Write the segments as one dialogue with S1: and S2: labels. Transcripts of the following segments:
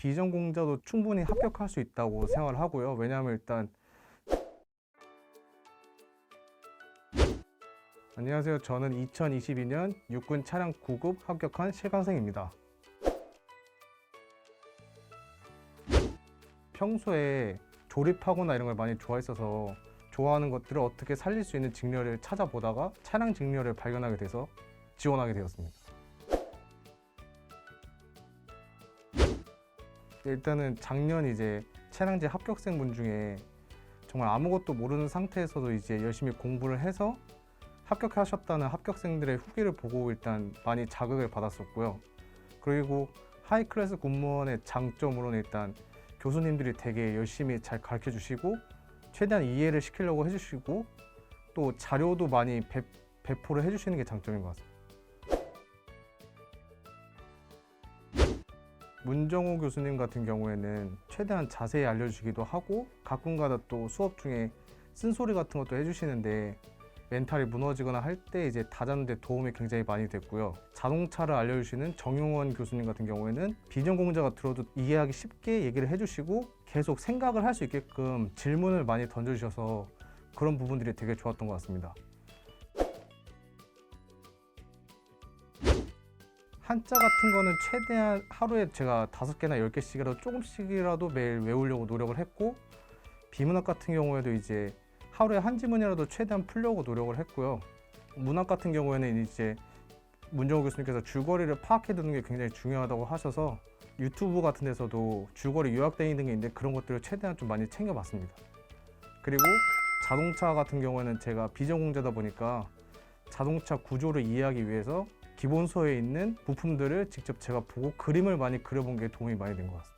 S1: 비전공자도 충분히 합격할 수 있다고 생각을 하고요. 왜냐하면 일단 안녕하세요. 저는 2022년 육군 차량 9급 합격한 실강생입니다. 평소에 조립하거나 이런 걸 많이 좋아했어서 좋아하는 것들을 어떻게 살릴 수 있는 직렬을 찾아보다가 차량 직렬을 발견하게 돼서 지원하게 되었습니다. 일단은 작년 이제 차량제 합격생분 중에 정말 아무것도 모르는 상태에서도 이제 열심히 공부를 해서 합격하셨다는 합격생들의 후기를 보고 일단 많이 자극을 받았었고요. 그리고 하이클래스 군무원의 장점으로는 일단 교수님들이 되게 열심히 잘 가르쳐 주시고 최대한 이해를 시키려고 해주시고 또 자료도 많이 배포를 해주시는 게 장점인 것 같습니다. 문정호 교수님 같은 경우에는 최대한 자세히 알려주시기도 하고 가끔가다 또 수업 중에 쓴소리 같은 것도 해주시는데 멘탈이 무너지거나 할 때 이제 다잡는 데 도움이 굉장히 많이 됐고요. 자동차를 알려주시는 정용원 교수님 같은 경우에는 비전공자가 들어도 이해하기 쉽게 얘기를 해주시고 계속 생각을 할 수 있게끔 질문을 많이 던져주셔서 그런 부분들이 되게 좋았던 것 같습니다. 한자 같은 거는 최대한 하루에 제가 5개나 10개씩이라도 조금씩이라도 매일 외우려고 노력을 했고 비문학 같은 경우에도 이제 하루에 한 지문이라도 최대한 풀려고 노력을 했고요. 문학 같은 경우에는 이제 문정호 교수님께서 줄거리를 파악해 두는 게 굉장히 중요하다고 하셔서 유튜브 같은 데서도 줄거리 요약되어 있는 게 있는데 그런 것들을 최대한 좀 많이 챙겨봤습니다. 그리고 자동차 같은 경우에는 제가 비전공자다 보니까 자동차 구조를 이해하기 위해서 기본서에 있는 부품들을 직접 제가 보고 그림을 많이 그려본 게 도움이 많이 된 것 같습니다.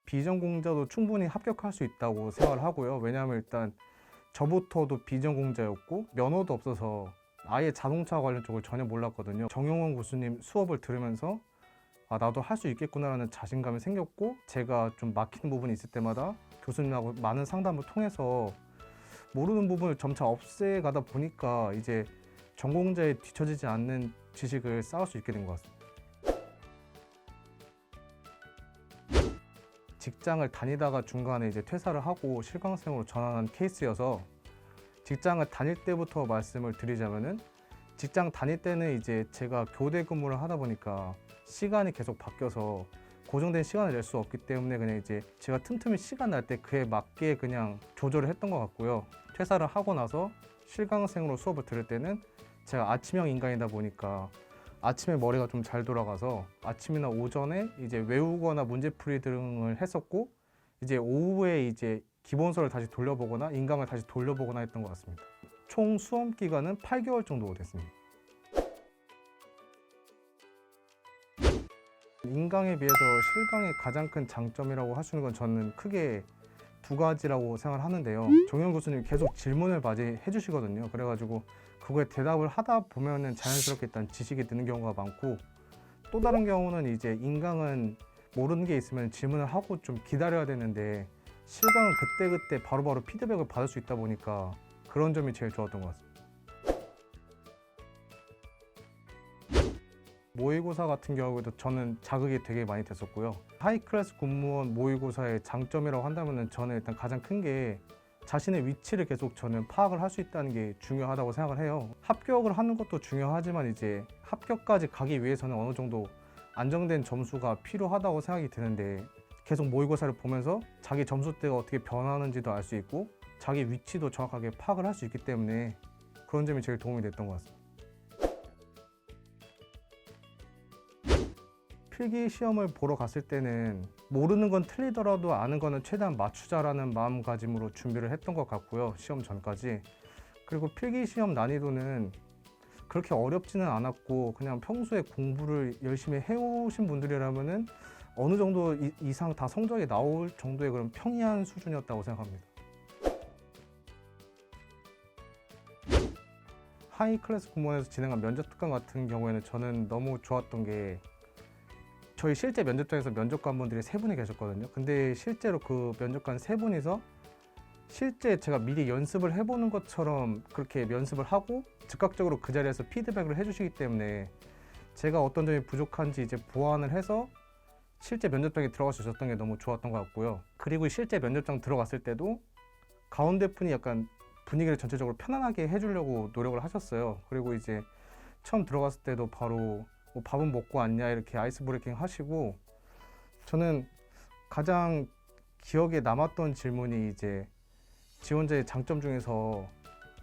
S1: 비전공자도 충분히 합격할 수 있다고 생각을 하고요. 왜냐하면 일단 저부터도 비전공자였고 면허도 없어서 아예 자동차 관련 쪽을 전혀 몰랐거든요. 정용원 교수님 수업을 들으면서 나도 할 수 있겠구나라는 자신감이 생겼고 제가 좀 막히는 부분이 있을 때마다 교수님하고 많은 상담을 통해서 모르는 부분을 점차 없애가다 보니까 이제 전공자에 뒤처지지 않는 지식을 쌓을 수 있게 된 것 같습니다. 직장을 다니다가 중간에 이제 퇴사를 하고 실강생으로 전환한 케이스여서 직장을 다닐 때부터 말씀을 드리자면은 직장 다닐 때는 이제 제가 교대 근무를 하다 보니까 시간이 계속 바뀌어서 고정된 시간을 낼 수 없기 때문에 그냥 이제 제가 틈틈이 시간 날 때 그에 맞게 그냥 조절을 했던 것 같고요. 퇴사를 하고 나서 실강생으로 수업을 들을 때는 제가 아침형 인간이다 보니까 아침에 머리가 좀 잘 돌아가서 아침이나 오전에 이제 외우거나 문제풀이 등을 했었고 이제 오후에 이제 기본서를 다시 돌려보거나 인강을 다시 돌려보거나 했던 것 같습니다. 총 수험 기간은 8개월 정도 됐습니다. 인강에 비해서 실강의 가장 큰 장점이라고 할 수 있는 건 저는 크게 2가지라고 생각을 하는데요. 정용 교수님 계속 질문을 많이 해주시거든요. 그래가지고 그거에 대답을 하다 보면은 자연스럽게 일단 지식이 느는 경우가 많고 또 다른 경우는 이제 인강은 모르는 게 있으면 질문을 하고 좀 기다려야 되는데 실강은 그때그때 바로바로 피드백을 받을 수 있다 보니까 그런 점이 제일 좋았던 것 같습니다. 모의고사 같은 경우에도 저는 자극이 되게 많이 됐었고요. 하이클래스 군무원 모의고사의 장점이라고 한다면 저는 일단 가장 큰 게 자신의 위치를 계속 저는 파악을 할 수 있다는 게 중요하다고 생각을 해요. 합격을 하는 것도 중요하지만 이제 합격까지 가기 위해서는 어느 정도 안정된 점수가 필요하다고 생각이 드는데 계속 모의고사를 보면서 자기 점수대가 어떻게 변하는지도 알 수 있고 자기 위치도 정확하게 파악을 할 수 있기 때문에 그런 점이 제일 도움이 됐던 것 같습니다. 필기 시험을 보러 갔을 때는 모르는 건 틀리더라도 아는 거는 최대한 맞추자라는 마음가짐으로 준비를 했던 것 같고요. 시험 전까지. 그리고 필기 시험 난이도는 그렇게 어렵지는 않았고 그냥 평소에 공부를 열심히 해오신 분들이라면은 어느 정도 이상 다 성적이 나올 정도의 그런 평이한 수준이었다고 생각합니다. 하이클래스 군무원에서 진행한 면접 특강 같은 경우에는 저는 너무 좋았던 게 저희 실제 면접장에서 면접관분들이 3분이 계셨거든요. 근데 실제로 그 면접관 3분이서 실제 제가 미리 연습을 해보는 것처럼 그렇게 연습을 하고 즉각적으로 그 자리에서 피드백을 해주시기 때문에 제가 어떤 점이 부족한지 이제 보완을 해서 실제 면접장에 들어갈 수 있었던 게 너무 좋았던 것 같고요. 그리고 실제 면접장 들어갔을 때도 가운데 분이 약간 분위기를 전체적으로 편안하게 해주려고 노력을 하셨어요. 그리고 이제 처음 들어갔을 때도 바로 뭐 밥은 먹고 왔냐 이렇게 아이스 브레이킹 하시고, 저는 가장 기억에 남았던 질문이 이제 지원자의 장점 중에서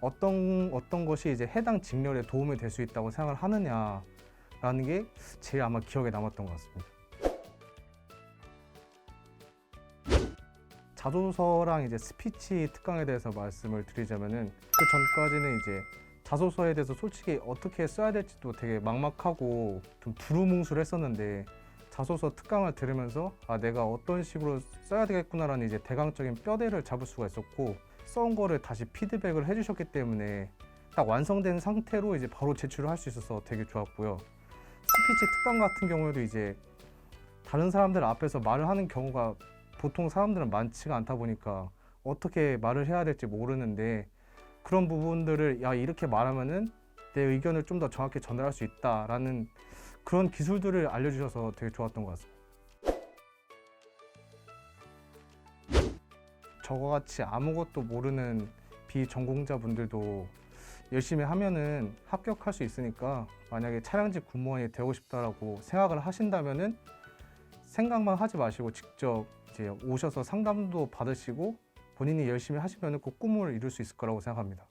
S1: 어떤 것이 이제 해당 직렬에 도움이 될 수 있다고 생각을 하느냐라는 게 제일 아마 기억에 남았던 것 같습니다. 자소서랑 이제 스피치 특강에 대해서 말씀을 드리자면은, 그 전까지는 이제 자소서에 대해서 솔직히 어떻게 써야 될지도 되게 막막하고 좀 두루뭉술했었는데, 자소서 특강을 들으면서 아, 내가 어떤 식으로 써야 되겠구나라는 이제 대강적인 뼈대를 잡을 수가 있었고, 써온 거를 다시 피드백을 해주셨기 때문에 딱 완성된 상태로 이제 바로 제출을 할 수 있어서 되게 좋았고요. 스피치 특강 같은 경우에도 이제 다른 사람들 앞에서 말을 하는 경우가 보통 사람들은 많지가 않다 보니까 어떻게 말을 해야 될지 모르는데, 그런 부분들을 야, 이렇게 말하면은 내 의견을 좀 더 정확히 전달할 수 있다라는 그런 기술들을 알려주셔서 되게 좋았던 것 같습니다. 저와 같이 아무것도 모르는 비전공자분들도 열심히 하면은 합격할 수 있으니까, 만약에 차량직 공무원이 되고 싶다라고 생각을 하신다면은 생각만 하지 마시고 직접 이제 오셔서 상담도 받으시고 본인이 열심히 하시면은 꼭 꿈을 이룰 수 있을 거라고 생각합니다.